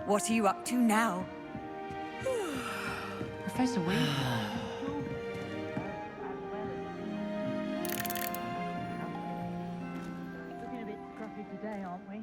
What are you up to now? Professor Weasley. Looking a bit scruffy today, aren't we?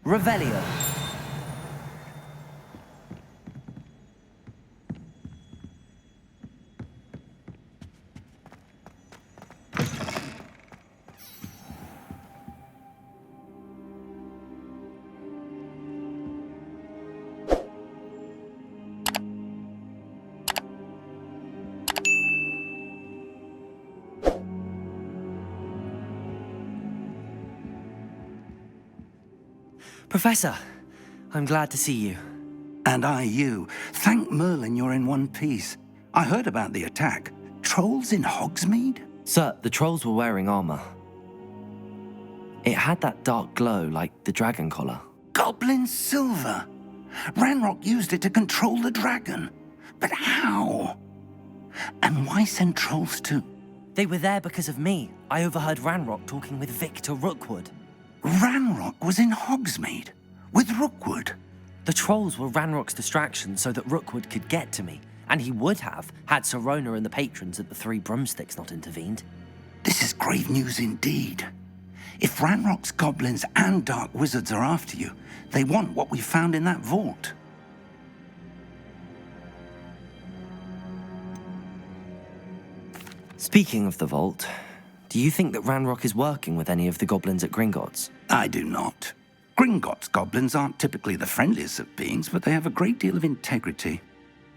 Revelio. Professor, I'm glad to see you. And I you. Thank Merlin you're in one piece. I heard about the attack. Trolls in Hogsmeade? Sir, the trolls were wearing armor. It had that dark glow like the dragon collar. Goblin silver. Ranrock used it to control the dragon. But how? And why send trolls to... They were there because of me. I overheard Ranrock talking with Victor Rookwood. Ranrock was in Hogsmeade with Rookwood. The trolls were Ranrock's distraction so that Rookwood could get to me, and he would have had Sirona and the patrons at the Three Broomsticks not intervened. This is grave news indeed. If Ranrock's goblins and dark wizards are after you, they want what we found in that vault. Speaking of the vault, do you think that Ranrock is working with any of the goblins at Gringotts? I do not. Gringotts goblins aren't typically the friendliest of beings, but they have a great deal of integrity.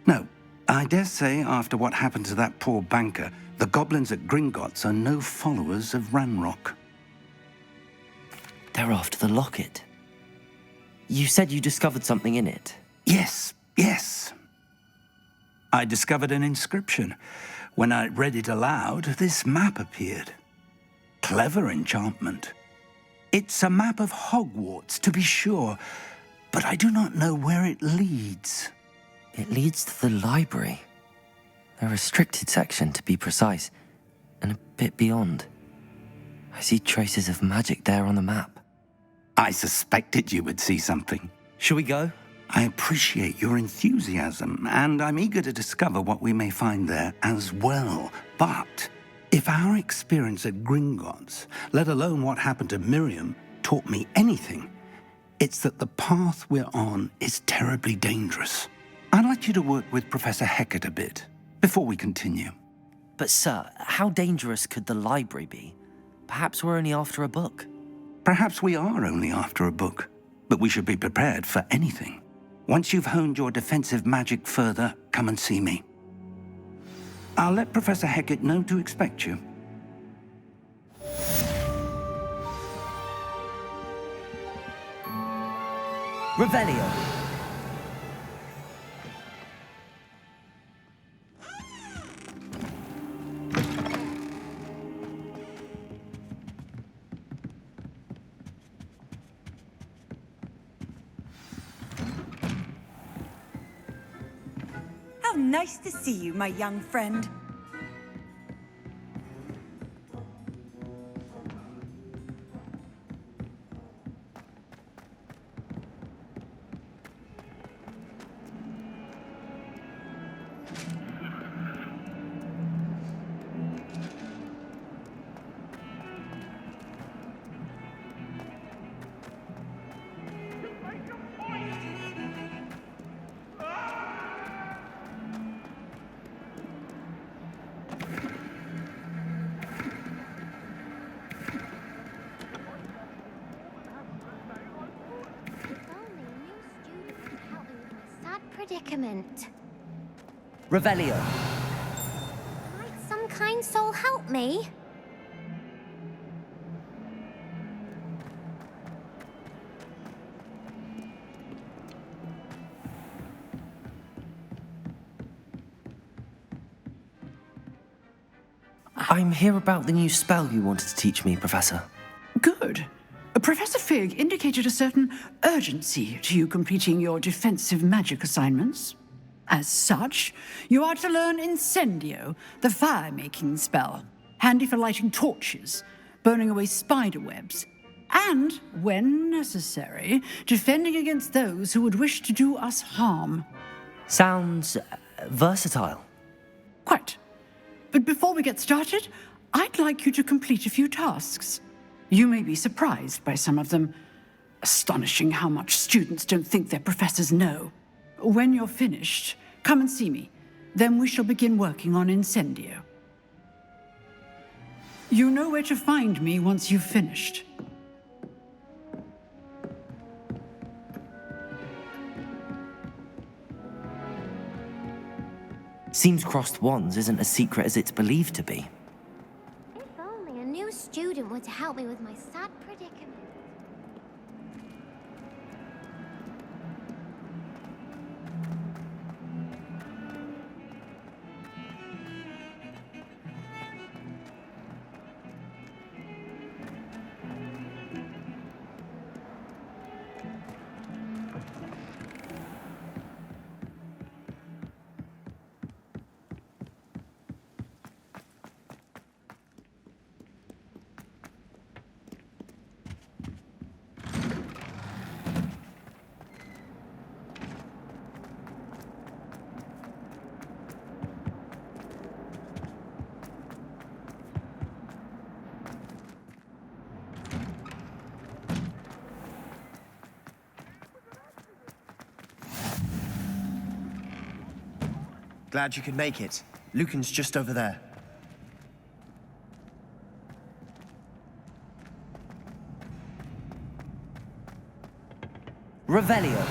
No, I dare say after what happened to that poor banker, the goblins at Gringotts are no followers of Ranrock. They're after the locket. You said you discovered something in it. Yes. I discovered an inscription. When I read it aloud, this map appeared. Clever enchantment. It's a map of Hogwarts, to be sure, but I do not know where it leads. It leads to the library. A restricted section, to be precise, and a bit beyond. I see traces of magic there on the map. I suspected you would see something. Shall we go? I appreciate your enthusiasm, and I'm eager to discover what we may find there as well. But if our experience at Gringotts, let alone what happened to Miriam, taught me anything, it's that the path we're on is terribly dangerous. I'd like you to work with Professor Hecat a bit before we continue. But sir, how dangerous could the library be? Perhaps we're only after a book. Perhaps we are only after a book, but we should be prepared for anything. Once you've honed your defensive magic further, come and see me. I'll let Professor Hecat know to expect you. Revelio. Nice to see you, my young friend. Predicament. Revelio. Might some kind soul help me? I'm here about the new spell you wanted to teach me, Professor. Good. Professor Fig indicated a certain urgency to you completing your defensive magic assignments. As such, you are to learn Incendio, the fire-making spell, handy for lighting torches, burning away spider webs, and, when necessary, defending against those who would wish to do us harm. Sounds versatile. Quite. But before we get started, I'd like you to complete a few tasks. You may be surprised by some of them. Astonishing how much students don't think their professors know. When you're finished, come and see me. Then we shall begin working on Incendio. You know where to find me once you've finished. Seems crossed wands isn't as secret as it's believed to be. If only a new student were to help me with my sad predicament. Glad you could make it. Lucan's just over there. Revelio.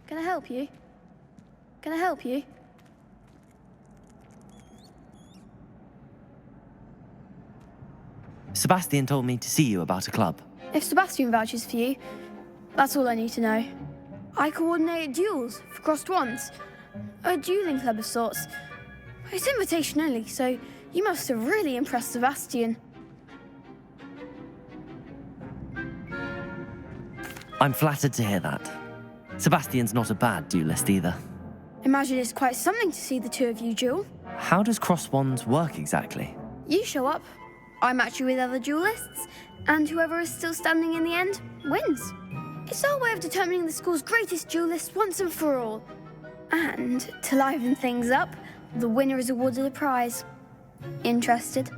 Can I help you? Can I help you? Sebastian told me to see you about a club. If Sebastian vouches for you, that's all I need to know. I coordinate duels for crossed wands. A dueling club of sorts. It's invitation only, so you must have really impressed Sebastian. I'm flattered to hear that. Sebastian's not a bad duelist either. Imagine it's quite something to see the two of you duel. How does cross wands work exactly? You show up, I match you with other duelists, and whoever is still standing in the end wins. It's our way of determining the school's greatest duelist once and for all. And to liven things up, the winner is awarded a prize. Interested?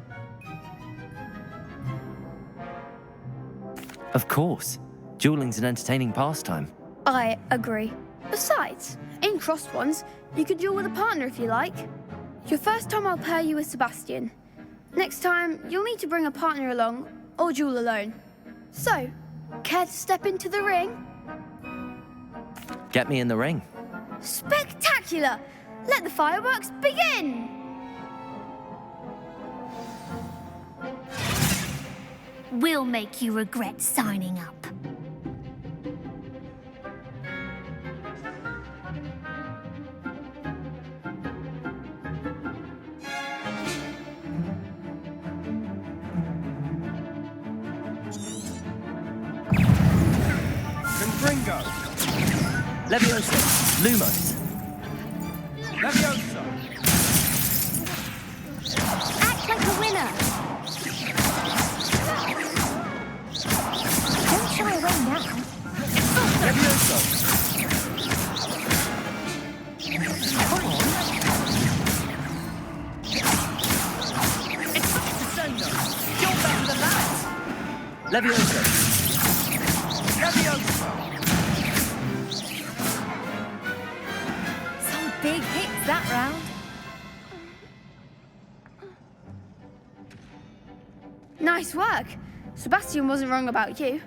Of course. Dueling's an entertaining pastime. I agree. Besides, in crossed ones, you could duel with a partner if you like. Your first time I'll pair you with Sebastian. Next time, you'll need to bring a partner along, or duel alone. So, care to step into the ring? Get me in the ring. Spectacular! Let the fireworks begin! will make you regret signing up. Confringo! Leviosa! Lumos! Leviosa! Act like a winner. Don't shy away now. Leviosa! Come on. It's not the same though. You're better than that. Leviosa! Leviosa! Some big hits that round. Nice work. Sebastian wasn't wrong about you.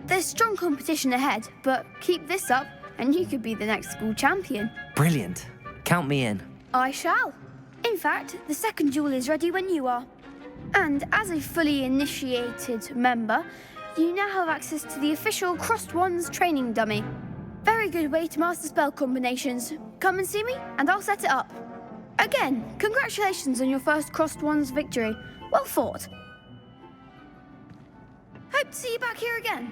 There's strong competition ahead, but keep this up and you could be the next school champion. Brilliant. Count me in. I shall. In fact, the second duel is ready when you are. And as a fully initiated member, you now have access to the official Crossed Wands training dummy. Very good way to master spell combinations. Come and see me and I'll set it up. Again, congratulations on your first Crossed Wands victory. Well fought. Hope to see you back here again.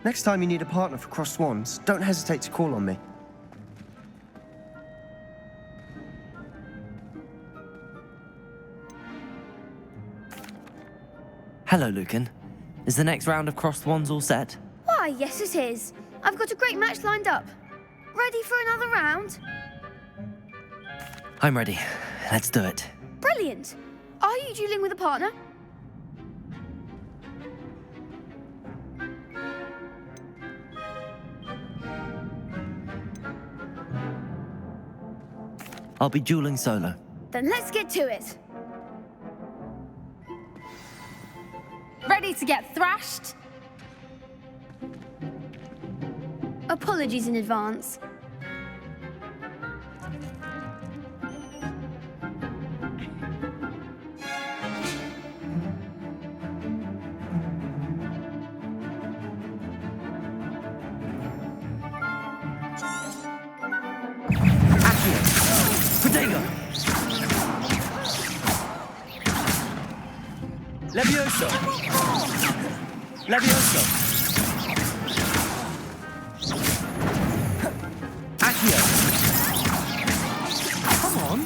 Next time you need a partner for Crossed Wands, don't hesitate to call on me. Hello, Lucan. Is the next round of Crossed Wands all set? Why, yes it is. I've got a great match lined up. Ready for another round? I'm ready. Let's do it. Brilliant. Are you dueling with a partner? I'll be dueling solo. Then let's get to it. Ready to get thrashed? Apologies in advance. Leviosa! Leviosa! Accio! Come on.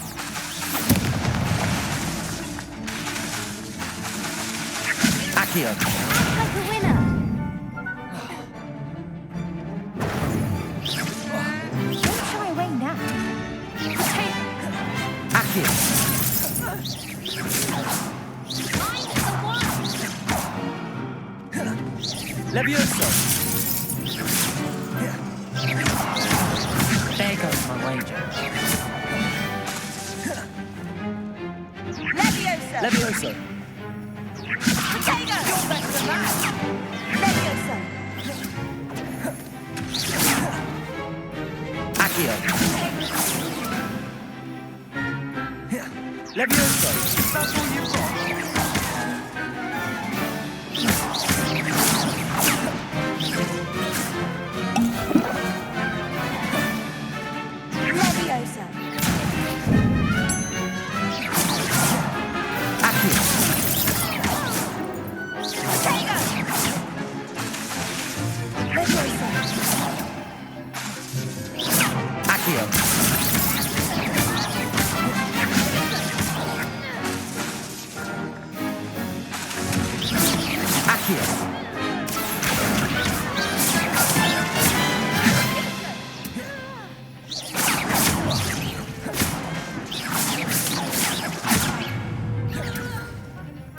Accio! Act like a winner. Don't shy away now. Accio! Leviosa! There goes my wager. Leviosa! Leviosa! Diagon! You're better than that. Leviosa! Accio! Leviosa! That's all you've got? Leviosa! Accio! Diagon! Leviosa! Accio! Accio!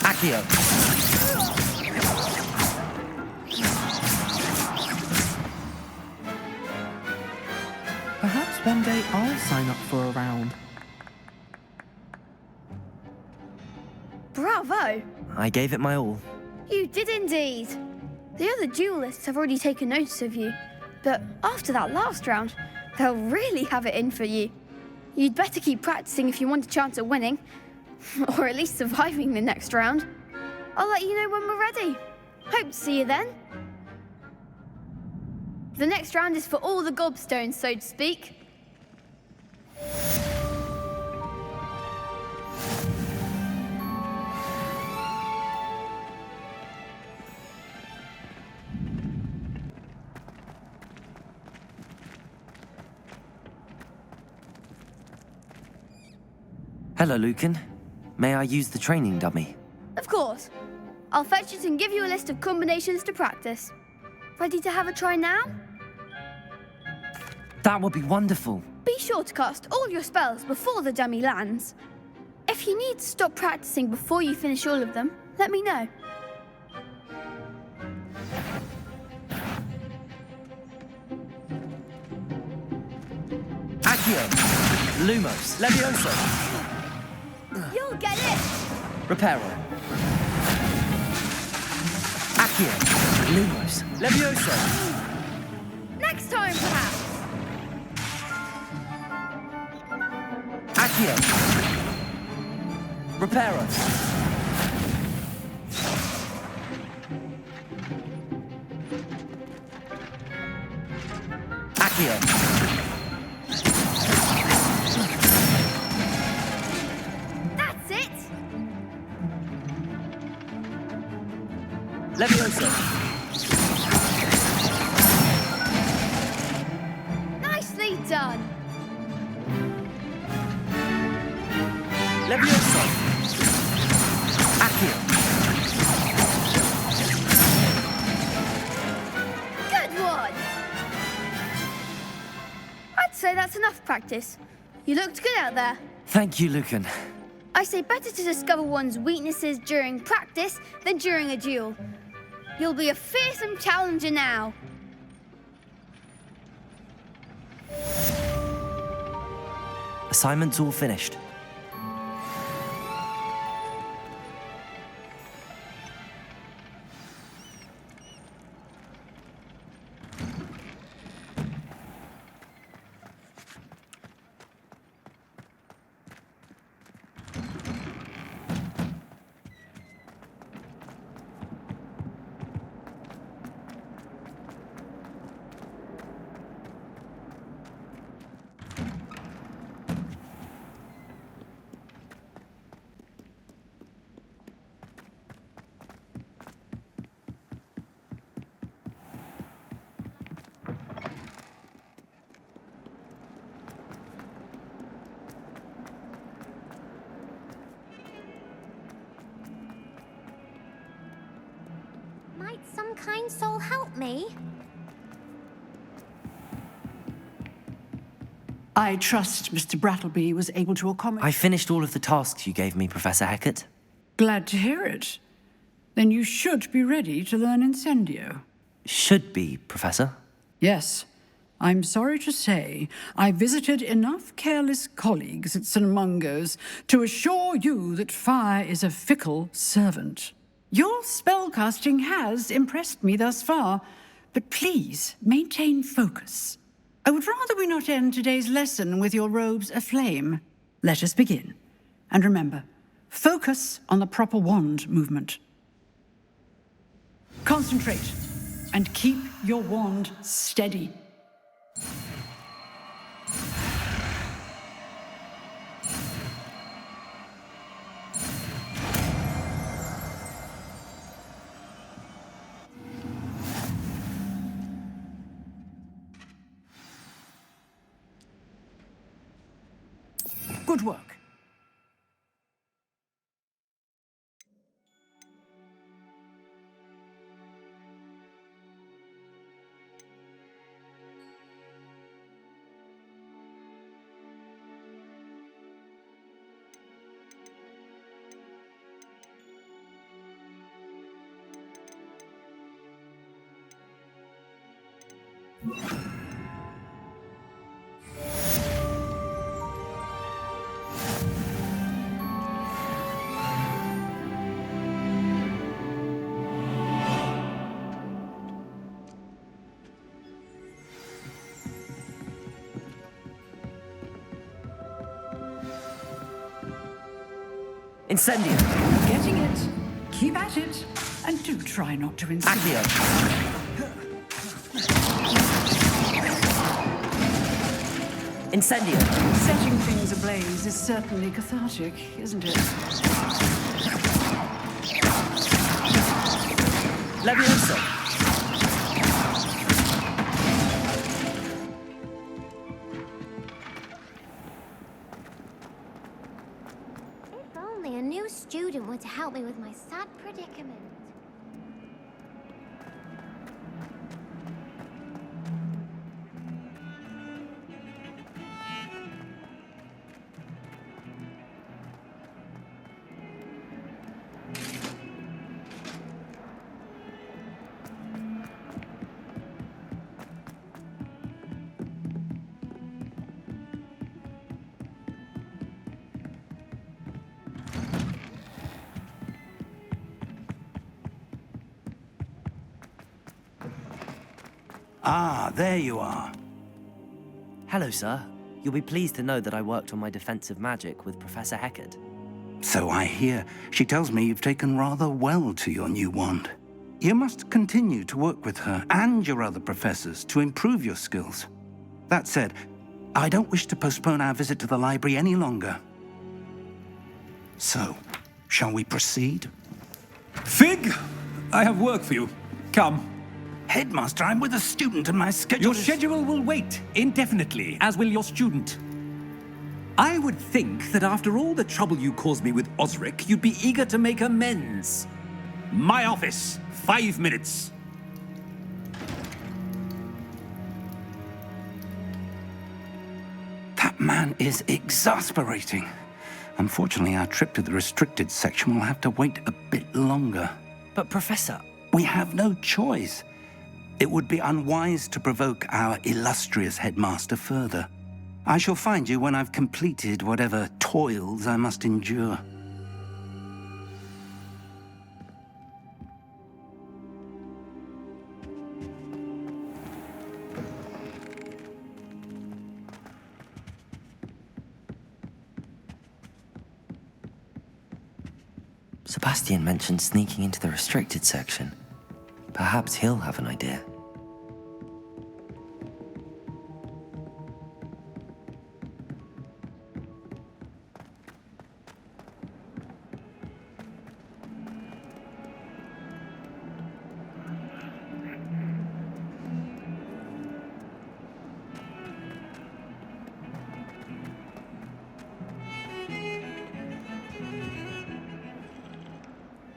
Accio! Perhaps one day I'll sign up for a round. Bravo! I gave it my all. You did indeed. The other duelists have already taken notice of you, but after that last round, they'll really have it in for you. You'd better keep practicing if you want a chance at winning, or at least surviving the next round. I'll let you know when we're ready. Hope to see you then. The next round is for all the gobstones, so to speak. Hello, Lucan. May I use the training dummy? Of course. I'll fetch it and give you a list of combinations to practice. Ready to have a try now? That would be wonderful. Be sure to cast all your spells before the dummy lands. If you need to stop practicing before you finish all of them, let me know. Accio! Lumos! Levioso! You'll get it! Reparo! Accio! Lumos! Levioso! Next time, perhaps! Accio! Reparo! Accio! That's it! Levioso! Nicely done! Levioso! Accio! Good one! I'd say that's enough practice. You looked good out there. Thank you, Lucan. I say better to discover one's weaknesses during practice than during a duel. You'll be a fearsome challenger now. Assignment's all finished. Might some kind soul help me? I trust Mr. Brattleby was able to accommodate... I finished all of the tasks you gave me, Professor Hecat. Glad to hear it. Then you should be ready to learn Incendio. Should be, Professor. Yes. I'm sorry to say, I visited enough careless colleagues at St. Mungo's to assure you that fire is a fickle servant. Your spellcasting has impressed me thus far, but please maintain focus. I would rather we not end today's lesson with your robes aflame. Let us begin. And remember, focus on the proper wand movement. Concentrate and keep your wand steady. Good work. Incendio. Getting it. Keep at it. And do try not to insist. Accio. Incendio. Setting things ablaze is certainly cathartic, isn't it? Leviosa. If only a new student were to help me with my sad predicament. Ah, there you are. Hello, sir. You'll be pleased to know that I worked on my defensive magic with Professor Heckard. So I hear. She tells me you've taken rather well to your new wand. You must continue to work with her and your other professors to improve your skills. That said, I don't wish to postpone our visit to the library any longer. So, shall we proceed? Fig, I have work for you. Come. Headmaster, I'm with a student and my schedule Your is... schedule will wait indefinitely, as will your student. I would think that after all the trouble you caused me with Osric, you'd be eager to make amends. My office, 5 minutes. That man is exasperating. Unfortunately, our trip to the restricted section will have to wait a bit longer. But, Professor... We have no choice. It would be unwise to provoke our illustrious headmaster further. I shall find you when I've completed whatever toils I must endure. Sebastian mentioned sneaking into the restricted section. Perhaps he'll have an idea.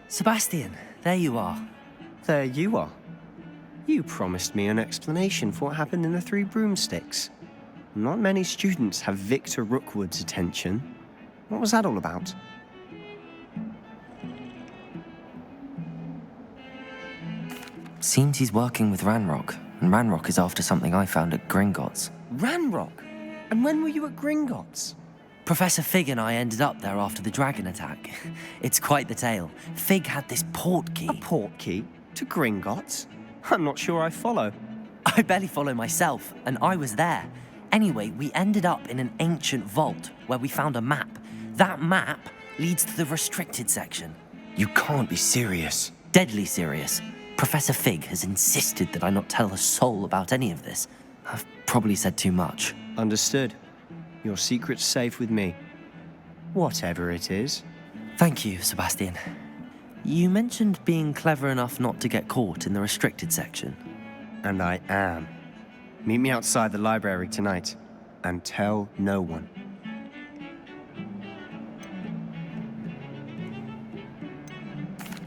Sebastian, there you are. There you are. You promised me an explanation for what happened in the Three Broomsticks. Not many students have Victor Rookwood's attention. What was that all about? Seems he's working with Ranrock, and Ranrock is after something I found at Gringotts. Ranrock? And when were you at Gringotts? Professor Fig and I ended up there after the dragon attack. It's quite the tale. Fig had this portkey. A portkey? To Gringotts? I'm not sure I follow. I barely follow myself, and I was there. Anyway, we ended up in an ancient vault where we found a map. That map leads to the restricted section. You can't be serious. Deadly serious. Professor Fig has insisted that I not tell a soul about any of this. I've probably said too much. Understood. Your secret's safe with me. Whatever it is. Thank you, Sebastian. You mentioned being clever enough not to get caught in the restricted section. And I am. Meet me outside the library tonight, and tell no one.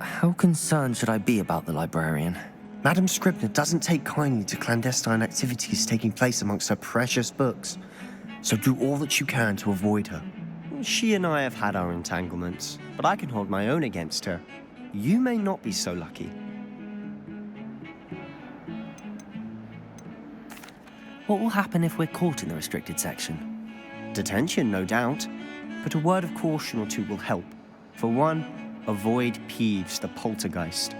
How concerned should I be about the librarian? Madam Scribner doesn't take kindly to clandestine activities taking place amongst her precious books, so do all that you can to avoid her. She and I have had our entanglements, but I can hold my own against her. You may not be so lucky. What will happen if we're caught in the restricted section? Detention, no doubt, but a word of caution or two will help. For one, avoid Peeves, the poltergeist.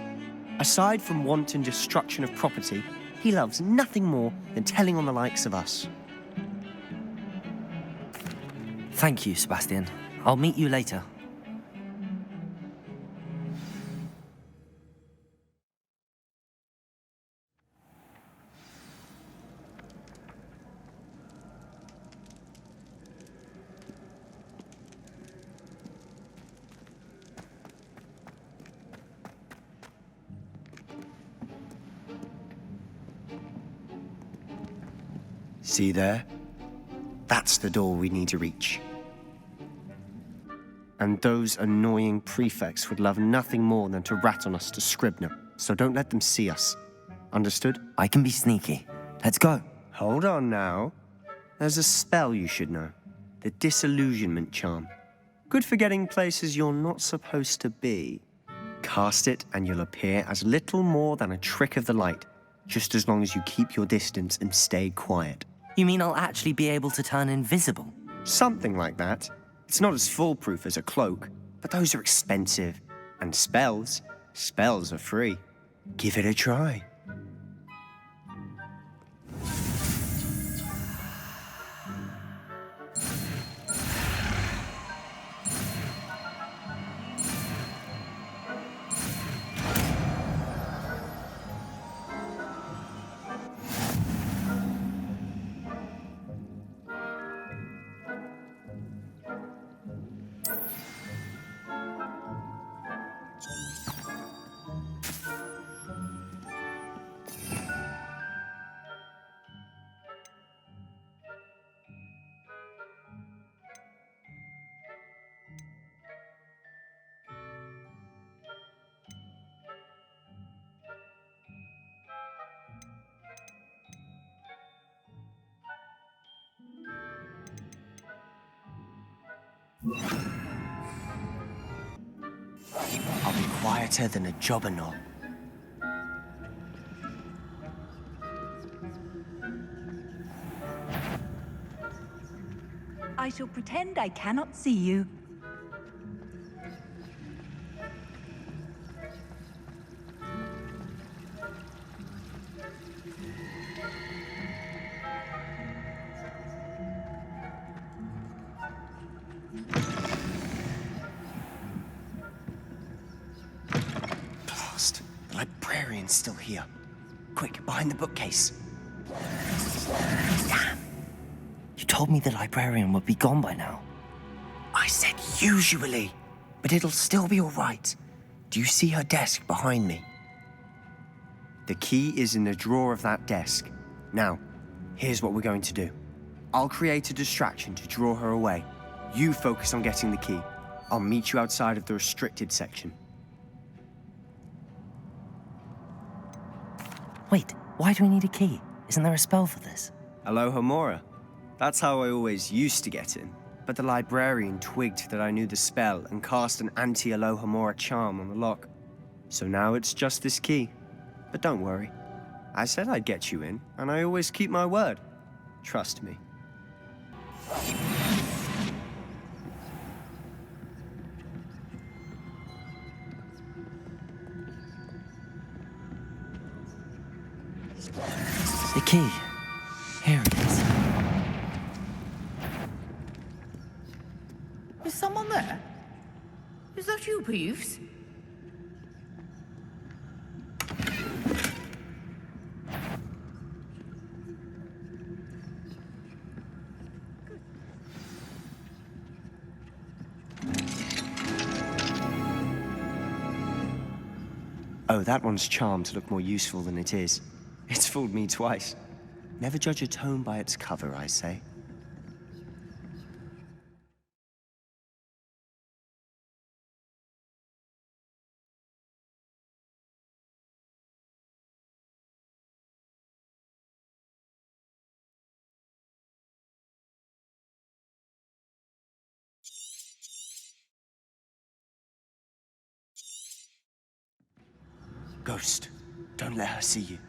Aside from wanton destruction of property, he loves nothing more than telling on the likes of us. Thank you, Sebastian. I'll meet you later. See there? That's the door we need to reach. And those annoying prefects would love nothing more than to rat on us to Scribner, so don't let them see us. Understood? I can be sneaky. Let's go. Hold on now. There's a spell you should know. The Disillusionment Charm. Good for getting places you're not supposed to be. Cast it and you'll appear as little more than a trick of the light, just as long as you keep your distance and stay quiet. You mean I'll actually be able to turn invisible? Something like that. It's not as foolproof as a cloak, but those are expensive. And spells are free. Give it a try. I'll be quieter than a jobberknoll. I shall pretend I cannot see you. Blast! The librarian's still here. Quick, behind the bookcase. Damn! You told me the librarian would be gone by now. I said usually, but it'll still be all right. Do you see her desk behind me? The key is in the drawer of that desk. Now, here's what we're going to do. I'll create a distraction to draw her away. You focus on getting the key. I'll meet you outside of the restricted section. Wait, why do we need a key? Isn't there a spell for this? Alohomora. That's how I always used to get in. But the librarian twigged that I knew the spell and cast an anti-Alohomora charm on the lock. So now it's just this key. But don't worry. I said I'd get you in, and I always keep my word. Trust me. The key. Here it is. Is someone there? Is that you, Peeves? Oh, that one's charmed to look more useful than it is. It's fooled me twice. Never judge a tome by its cover, I say. Ghost, don't let her see you.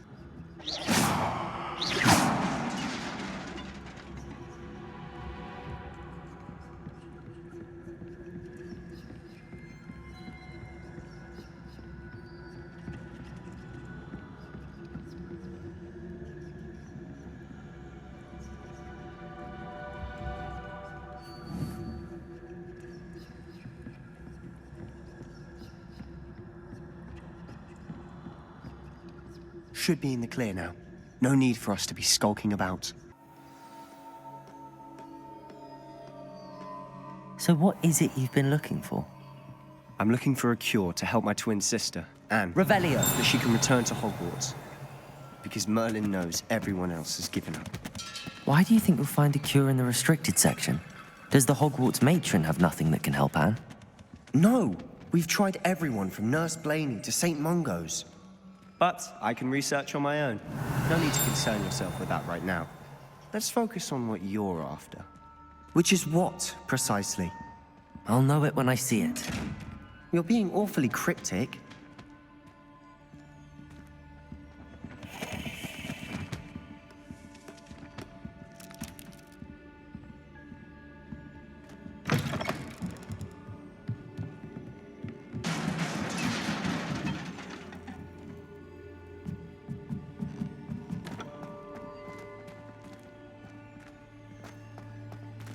Should be in the clear now. No need for us to be skulking about. So what is it you've been looking for? I'm looking for a cure to help my twin sister, Anne. Revelio! That she can return to Hogwarts. Because Merlin knows everyone else has given up. Why do you think you'll find a cure in the restricted section? Does the Hogwarts matron have nothing that can help Anne? No, we've tried everyone from Nurse Blaney to St. Mungo's. But I can research on my own. No need to concern yourself with that right now. Let's focus on what you're after. Which is what, precisely? I'll know it when I see it. You're being awfully cryptic.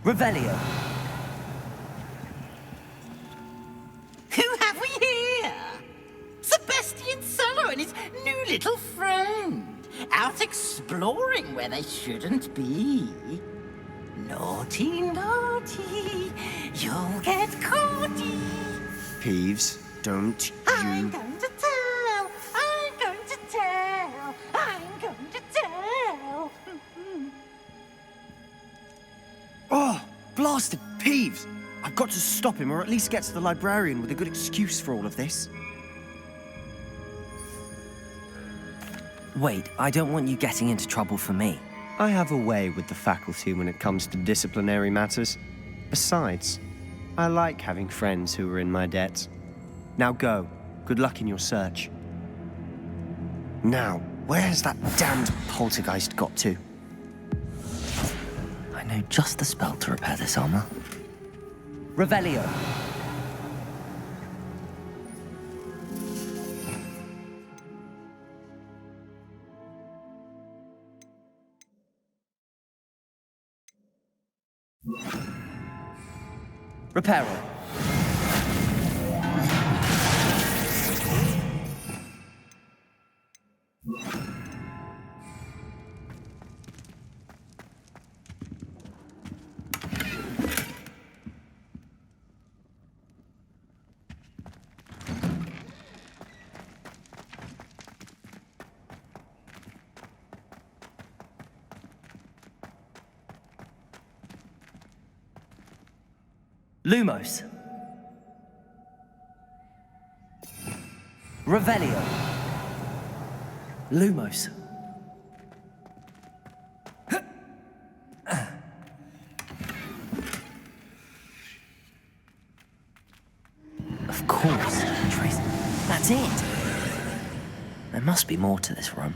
Revelio. Who have we here? Sebastian Solo and his new little friend, out exploring where they shouldn't be. Naughty, naughty, you'll get caughty. Peeves, don't I'm you... going to tell, I'm going to tell, I'm going to tell. Oh, blasted Peeves! I've got to stop him, or at least get to the librarian with a good excuse for all of this. Wait, I don't want you getting into trouble for me. I have a way with the faculty when it comes to disciplinary matters. Besides, I like having friends who are in my debt. Now go. Good luck in your search. Now, where has that damned poltergeist got to? I know just the spell to repair this armor. Revelio. Reparo. Lumos. Revelio. Lumos. Of course, Trace. That's it. There must be more to this room.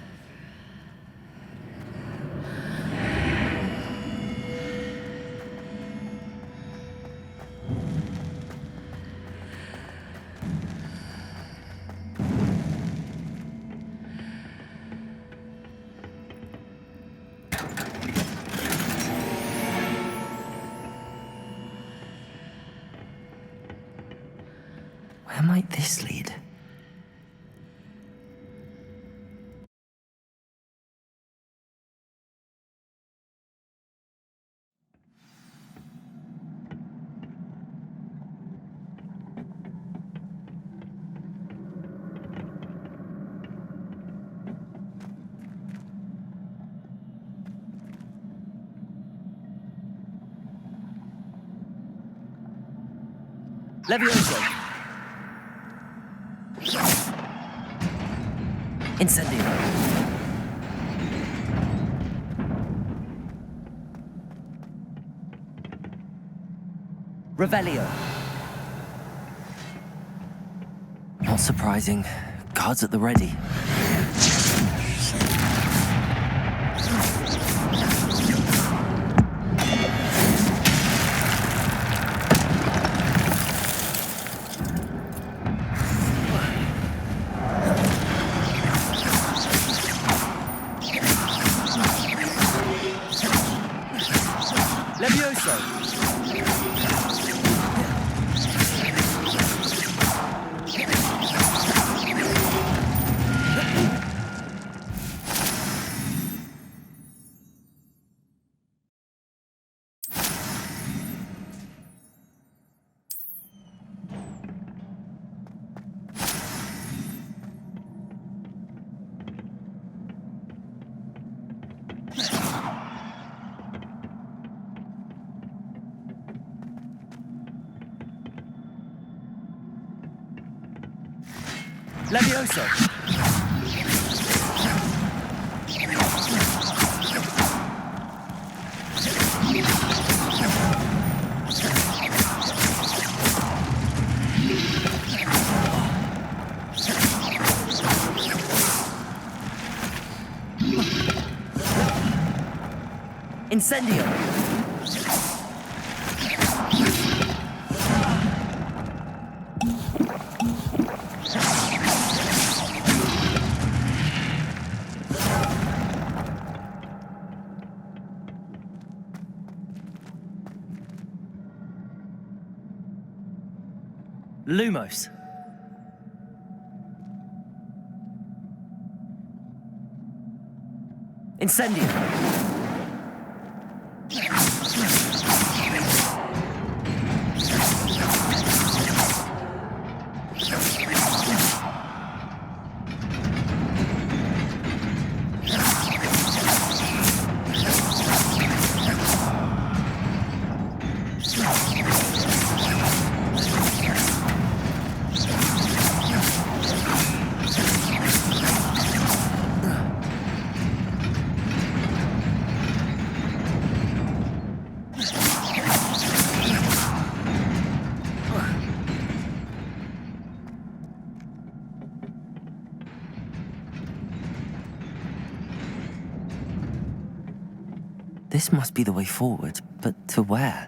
Where might this lead? Levioso. Incendio. Revelio. Not surprising. Guards at the ready. Levioso! Incendio! Lumos. Incendio. This must be the way forward, but to where?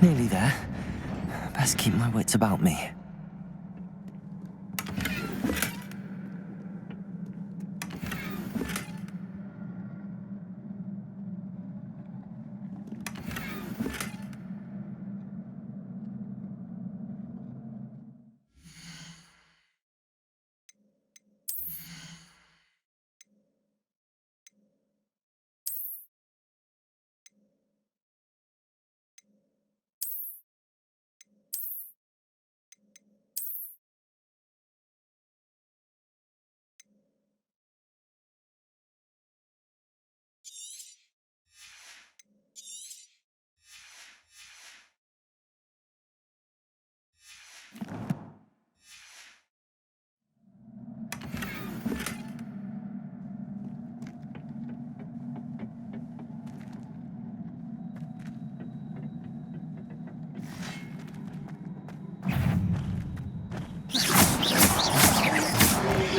Nearly there. Best keep my wits about me.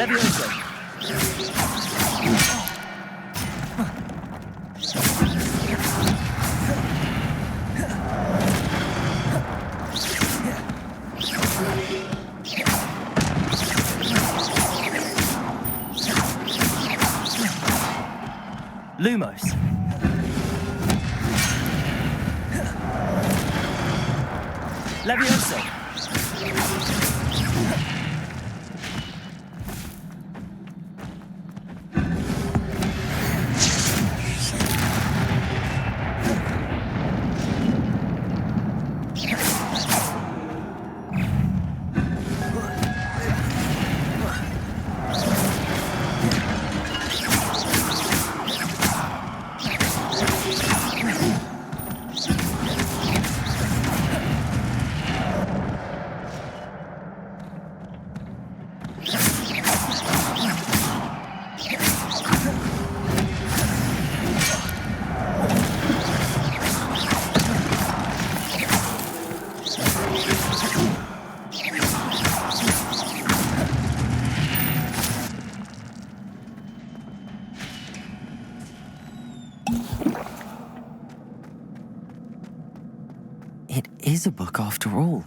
Levioso. Lumos. Levioso. It is a book after all.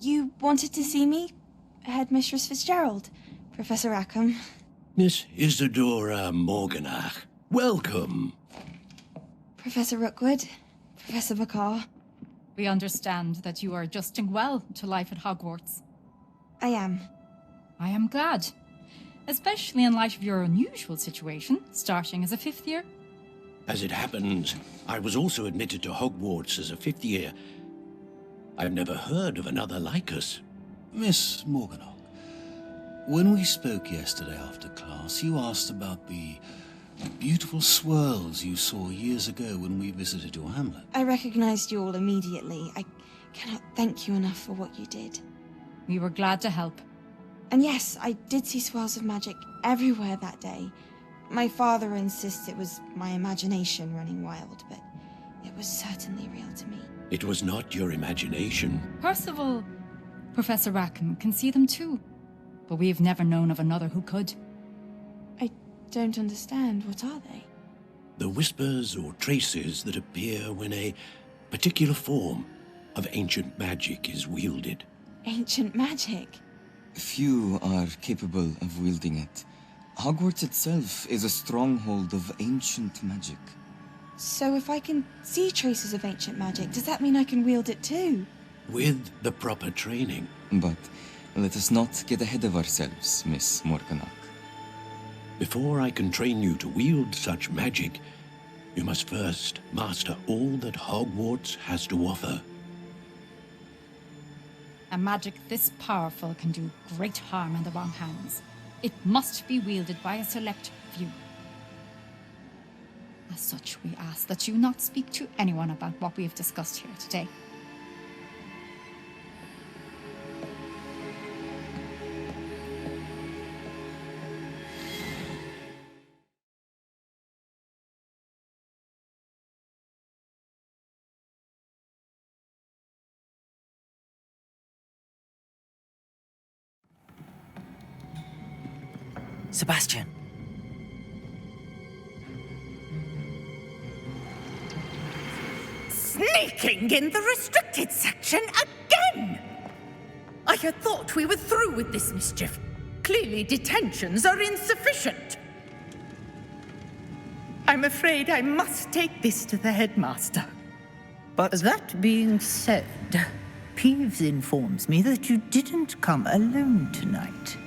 You wanted to see me? Headmistress Fitzgerald, Professor Rackham. Miss Isadora Morganach, welcome. Professor Rookwood, Professor Bakar. We understand that you are adjusting well to life at Hogwarts. I am. I am glad. Especially in light of your unusual situation, starting as a 5th year. As it happens, I was also admitted to Hogwarts as a 5th year. I've never heard of another like us. Miss Morganach, when we spoke yesterday after class, you asked about the beautiful swirls you saw years ago when we visited your hamlet. I recognized you all immediately. I cannot thank you enough for what you did. We were glad to help. And yes, I did see swirls of magic everywhere that day. My father insists it was my imagination running wild, but it was certainly real to me. It was not your imagination. Percival, Professor Rackham can see them too. But we've never known of another who could. I don't understand. What are they? The whispers or traces that appear when a particular form of ancient magic is wielded. Ancient magic? Few are capable of wielding it. Hogwarts itself is a stronghold of ancient magic. So if I can see traces of ancient magic, does that mean I can wield it too? With the proper training. But let us not get ahead of ourselves, Miss Morganach. Before I can train you to wield such magic, you must first master all that Hogwarts has to offer. A magic this powerful can do great harm in the wrong hands. It must be wielded by a select few. As such, we ask that you not speak to anyone about what we have discussed here today. Sebastian. Sneaking in the restricted section again! I had thought we were through with this mischief. Clearly detentions are insufficient. I'm afraid I must take this to the headmaster. But that being said, Peeves informs me that you didn't come alone tonight.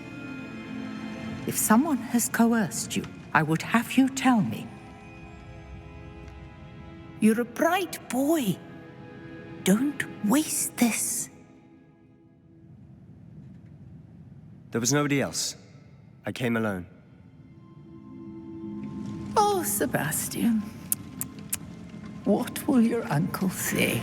If someone has coerced you, I would have you tell me. You're a bright boy. Don't waste this. There was nobody else. I came alone. Oh, Sebastian. What will your uncle say?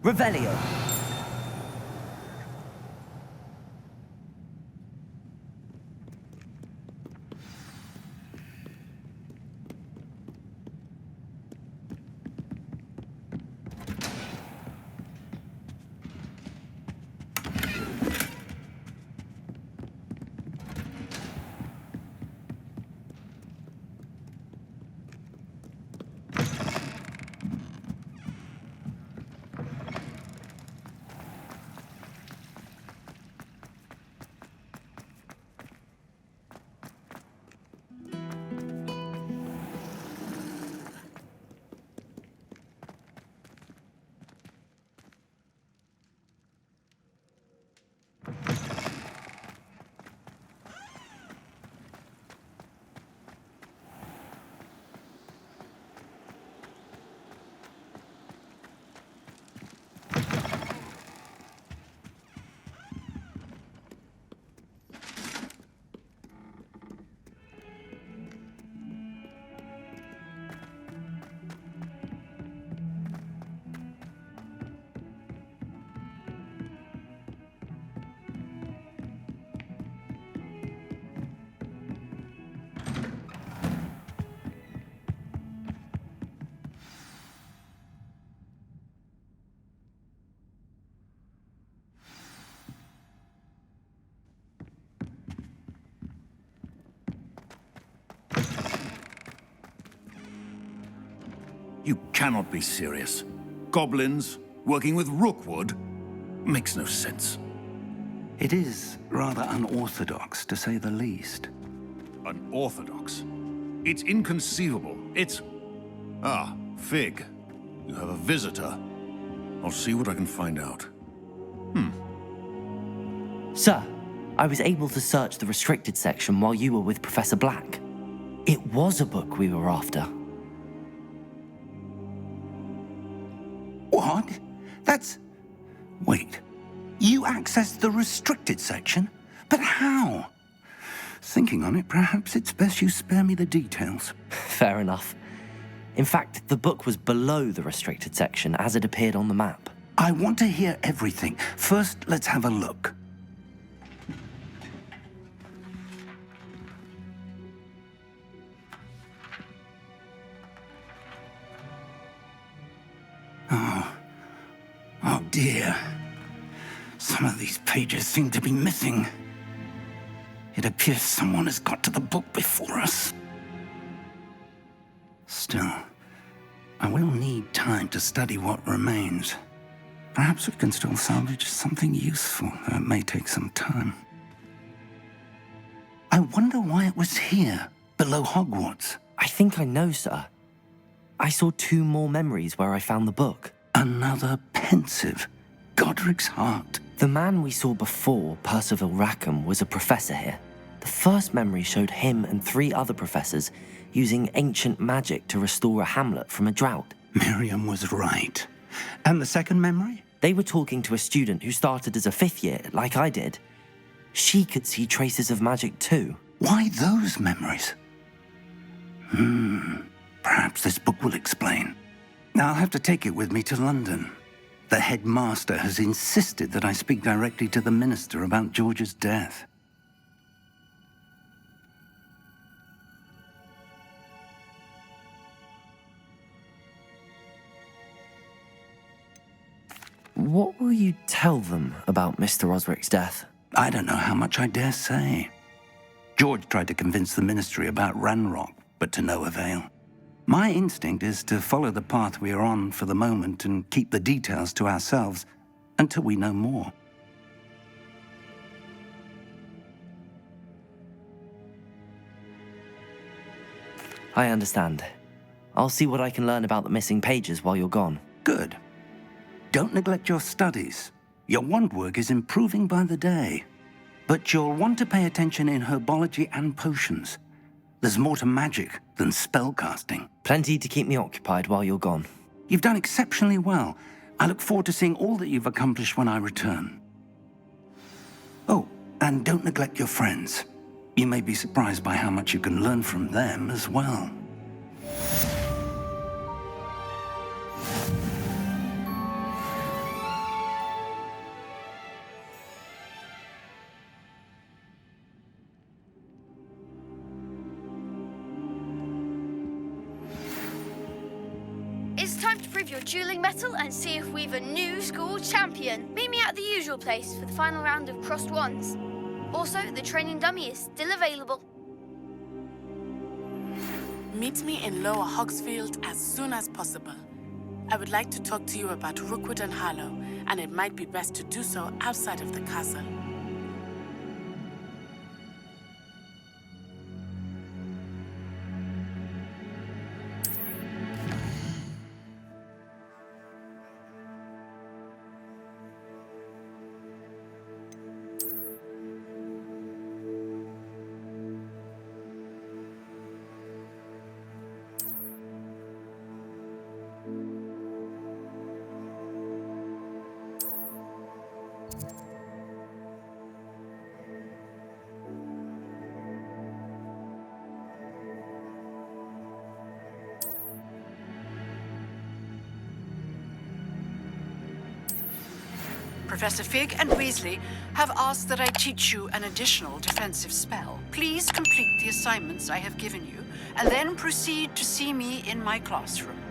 Revelio. You cannot be serious. Goblins working with Rookwood? Makes no sense. It is rather unorthodox, to say the least. Unorthodox? It's inconceivable. It's... Ah, Fig. You have a visitor. I'll see what I can find out. Sir, I was able to search the restricted section while you were with Professor Black. It was a book we were after. What? That's... Wait. You accessed the restricted section? But how? Thinking on it, perhaps it's best you spare me the details. Fair enough. In fact, the book was below the restricted section as it appeared on the map. I want to hear everything. First, let's have a look. Oh dear. Some of these pages seem to be missing. It appears someone has got to the book before us. Still, I will need time to study what remains. Perhaps we can still salvage something useful, though it may take some time. I wonder why it was here, below Hogwarts. I think I know, sir. I saw 2 more memories where I found the book. Another pensive. Godric's heart. The man we saw before, Percival Rackham, was a professor here. The first memory showed him and 3 other professors using ancient magic to restore a hamlet from a drought. Miriam was right. And the second memory? They were talking to a student who started as a 5th year, like I did. She could see traces of magic too. Why those memories? Perhaps this book will explain. I'll have to take it with me to London. The headmaster has insisted that I speak directly to the minister about George's death. What will you tell them about Mr. Osric's death? I don't know how much I dare say. George tried to convince the ministry about Ranrock, but to no avail. My instinct is to follow the path we are on for the moment and keep the details to ourselves until we know more. I understand. I'll see what I can learn about the missing pages while you're gone. Good. Don't neglect your studies. Your wand work is improving by the day. But you'll want to pay attention in herbology and potions. There's more to magic than spellcasting. Plenty to keep me occupied while you're gone. You've done exceptionally well. I look forward to seeing all that you've accomplished when I return. Oh, and don't neglect your friends. You may be surprised by how much you can learn from them as well. It's time to prove your dueling mettle and see if we've a new school champion. Meet me at the usual place for the final round of crossed wands. Also, the training dummy is still available. Meet me in Lower Hogsfield as soon as possible. I would like to talk to you about Rookwood and Harlow, and it might be best to do so outside of the castle. Professor Fig and Weasley have asked that I teach you an additional defensive spell. Please complete the assignments I have given you, and then proceed to see me in my classroom.